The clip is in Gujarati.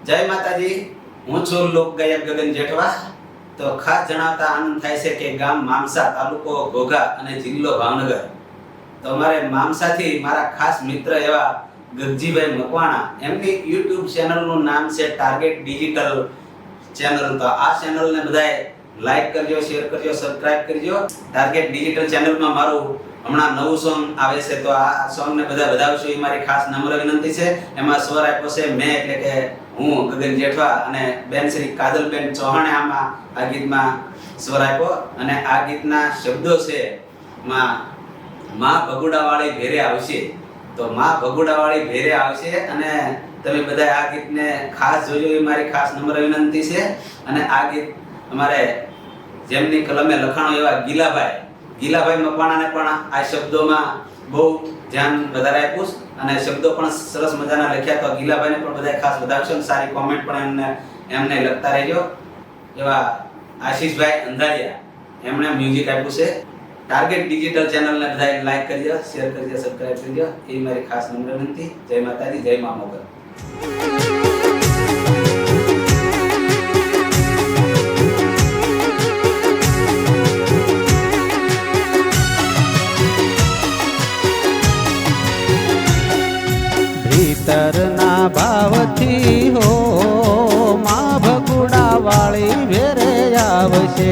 જય માતાજી, હું છું લોકગાયક ગગન જેઠવા। તો ખાસ જણાવતા આનંદ થાય છે કે ગામ મામસા, તાલુકો ઘોઘા અને જિલ્લો ભાવનગર। તો અમારે મામસાથી મારા ખાસ મિત્ર એવા ગગજીભાઈ મકવાણા, એમની YouTube ચેનલનું નામ છે ટાર્ગેટ ડિજિટલ ચેનલ। તો આ ચેનલને બધાએ લાઈક કરજો, શેર કરજો, સબસ્ક્રાઇબ કરજો। ટાર્ગેટ ડિજિટલ ચેનલમાં મારું હમણાં નવું સોંગ આવે છે, તો આ સોંગને બધા વધાવશો એ મારી ખાસ નમ્ર વિનંતી છે। એમાં સ્વર આપ્યો છે મેં, એટલે કે હું ગગન જેઠવા, અને બેન શ્રી કાજલબેન ચૌહાણે આમાં આ ગીતમાં સ્વર આપ્યો। અને આ ગીતના શબ્દો છે માં ભગુડાવાળી ભેરે આવશે। તો માં ભગુડાવાળી ભેરે આવશે, અને તમે બધા આ ગીતને ખાસ જોજો એ મારી ખાસ નમ્ર વિનંતી છે। અને આ ગીત અમારે જેમની કલમે લખાણો એવા ગીલાભાઈ મકવાણાને પણ આ શબ્દોમાં બહુ ધ્યાન વધારે આપ્યું, અને શબ્દો પણ સરસ મજાના લખ્યા। તો ગીલાભાઈને પણ બધા ખાસ વધાવશો, સારી કોમેન્ટ પણ એમને લખતા રહેજો। એવા આશીષભાઈ અંધારિયા, એમણે મ્યુઝિક આપ્યું છે। ટાર્ગેટ ડિજિટલ ચેનલને બધા લાઈક કરજો, શેર કરજો, સબસ્ક્રાઇબ કરજો એ મારી ખાસ નમ્ર વિનંતી। જય માતાજી, જય મા મોગલ। ભીતરના ભાવથી હો માં ભગુડા વાળી ભેરે આવશે।